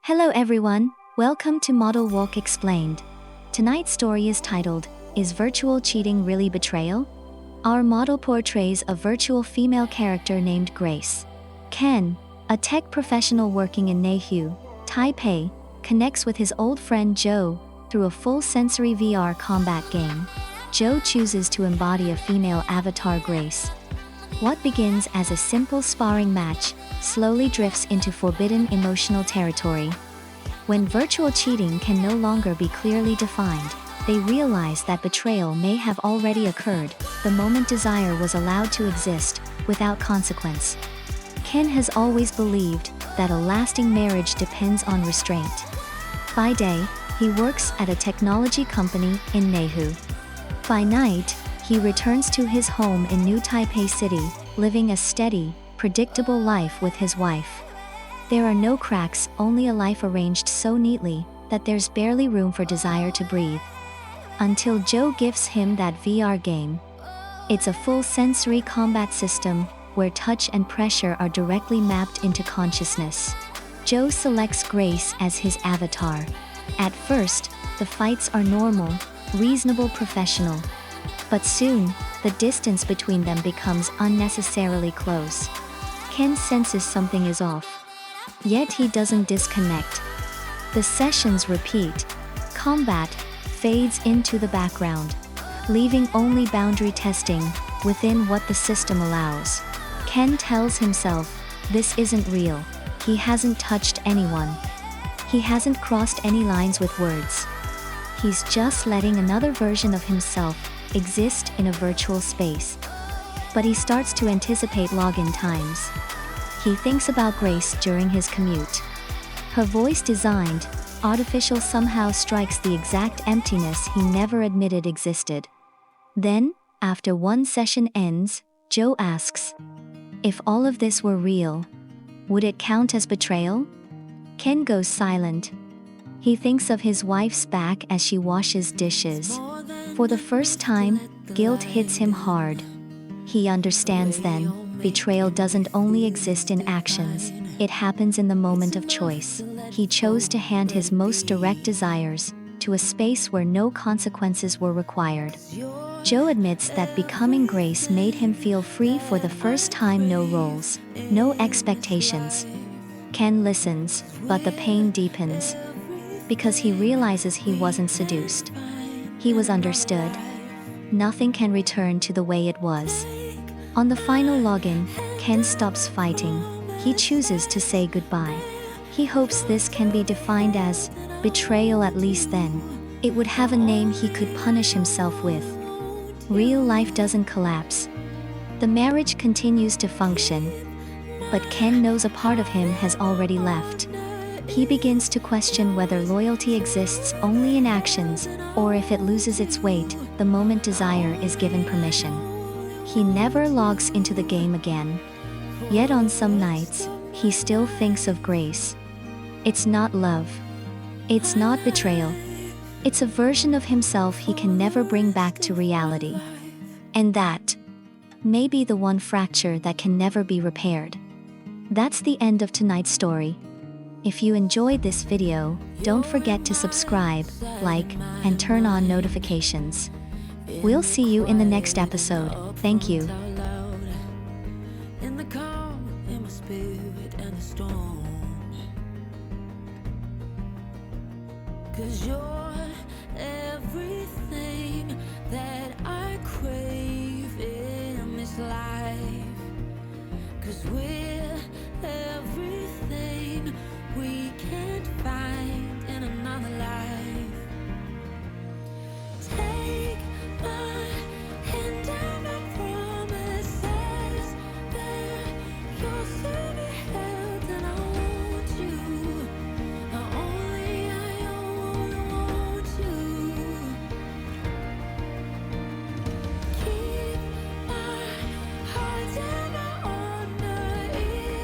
Hello everyone, welcome to Model Walk Explained. Tonight's story is titled, Is Virtual Cheating Really Betrayal? Our model portrays a virtual female character named Grace. Ken, a tech professional working in Neihu, Taipei, connects with his old friend Joe through a full-sensory VR combat game. Joe chooses to embody a female avatar Grace. What begins as a simple sparring match slowly drifts into forbidden emotional territory. When virtual cheating can no longer be clearly defined, they realize that betrayal may have already occurred the moment desire was allowed to exist without consequence. Ken has always believed that a lasting marriage depends on restraint. By day, he works at a technology company in Neihu. By night, he returns to his home in New Taipei City, living a steady, predictable life with his wife. There are no cracks, only a life arranged so neatly that there's barely room for desire to breathe. Until Joe gifts him that VR game. It's a full sensory combat system where touch and pressure are directly mapped into consciousness. Joe selects Grace as his avatar. At first, the fights are normal, reasonable, professional. But soon, the distance between them becomes unnecessarily close. Ken senses something is off. Yet he doesn't disconnect. The sessions repeat. Combat fades into the background, leaving only boundary testing within what the system allows. Ken tells himself, this isn't real. He hasn't touched anyone. He hasn't crossed any lines with words. He's just letting another version of himself exist in a virtual space. But he starts to anticipate login times. He thinks about Grace during his commute. Her voice designed, artificial somehow strikes the exact emptiness he never admitted existed. Then, after one session ends, Joe asks, if all of this were real, would it count as betrayal? Ken goes silent. He thinks of his wife's back as she washes dishes. For the first time, guilt hits him hard. He understands then, betrayal doesn't only exist in actions, it happens in the moment of choice. He chose to hand his most direct desires to a space where no consequences were required. Joe admits that becoming Grace made him feel free for the first time, no roles, no expectations. Ken listens, but the pain deepens. Because he realizes he wasn't seduced. He was understood. Nothing can return to the way it was. On the final login, Ken stops fighting. He chooses to say goodbye. He hopes this can be defined as betrayal, at least then. It would have a name he could punish himself with. Real life doesn't collapse. The marriage continues to function. But Ken knows a part of him has already left. He begins to question whether loyalty exists only in actions, or if it loses its weight the moment desire is given permission. He never logs into the game again. Yet on some nights, he still thinks of Grace. It's not love. It's not betrayal. It's a version of himself he can never bring back to reality. And that may be the one fracture that can never be repaired. That's the end of tonight's story. If you enjoyed this video, don't forget to subscribe, like, and turn on notifications. We'll see you in the next episode. Thank you. In the calm, in my spirit and the storm. 'Cause you're everything that I crave in this life. 'Cause we're everything we can't find in another life. Take my hand down, I promises that you'll soon be held, and I want you. I only want you. Keep my heart and my honor in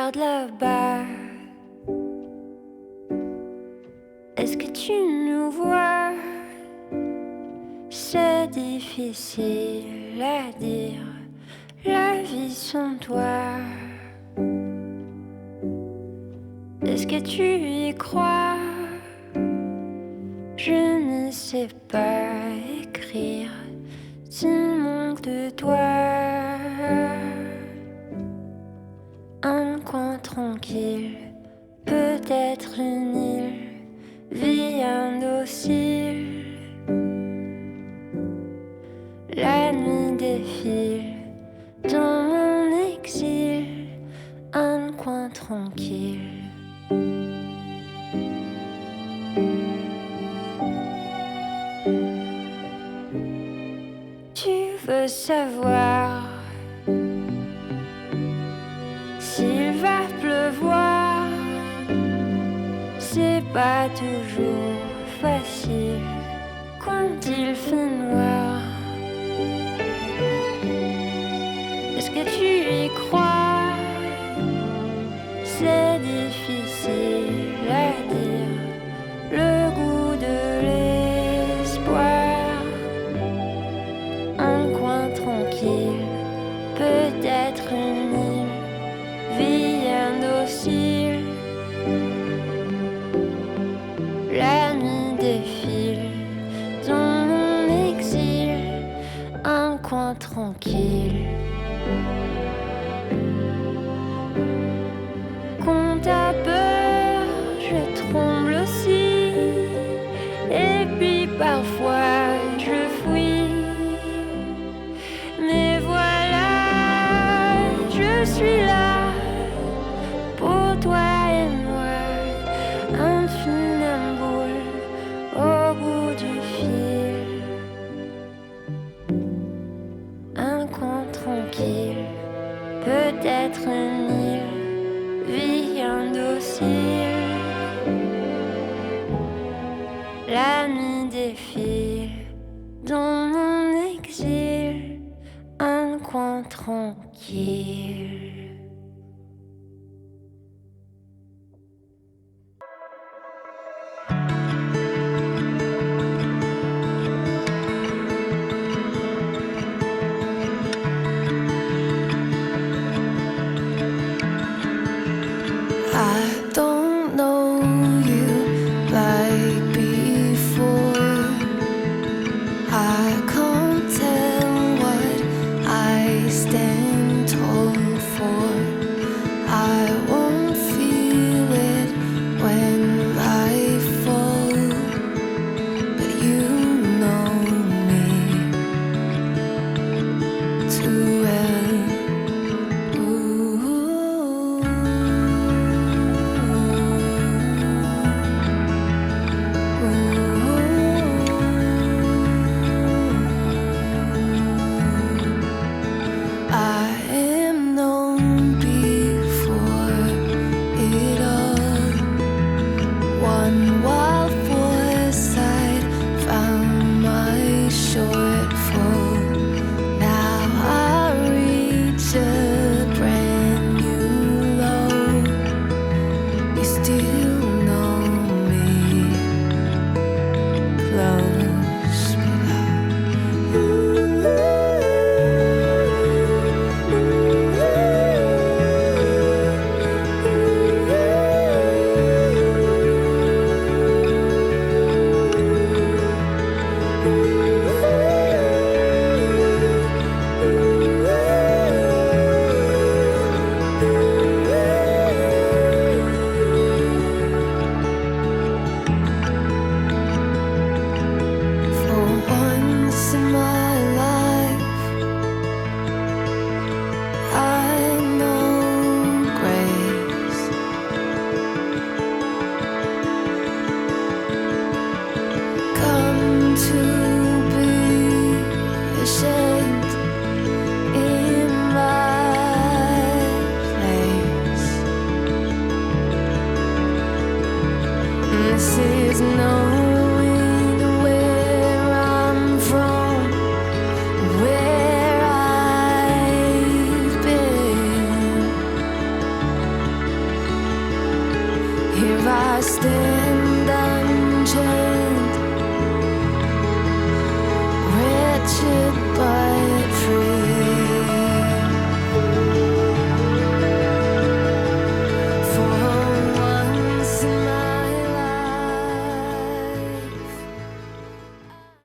regardes là-bas. Est-ce que tu nous vois? C'est difficile à dire, la vie sans toi. Est-ce que tu y crois? Je ne sais pas écrire s'il manque de toi. Un coin tranquille, peut-être une île, vie indocile. La nuit défile dans mon exil, un coin tranquille. Tu veux savoir s'il va pleuvoir? C'est pas toujours facile quand il fait noir. Est-ce que tu y crois? C'est difficile à dire, le goût de l'espoir. Un coin tranquille, peut-être une île, vie indocile. La nuit défile dans mon exil, un coin tranquille. Quand t'as peur, je tremble aussi. Et puis parfois je fuis. Mais voilà, je suis là pour toi et moi, un funambule au bout du fil. Un coin tranquille, peut-être une île, vie indocile. La nuit défile dans mon exil, un coin tranquille. I don't know you like before. I can't tell what I stand tall for. I won't feel it when I fall, but you know me too well. I am known before it all. One wild foresight found my shortfall. Now I reach a brand new low. You still know me close for once in my life. I know grace. Come to be ashamed in my place. This is knowing where I'm from, where I've been. I stand unchanged.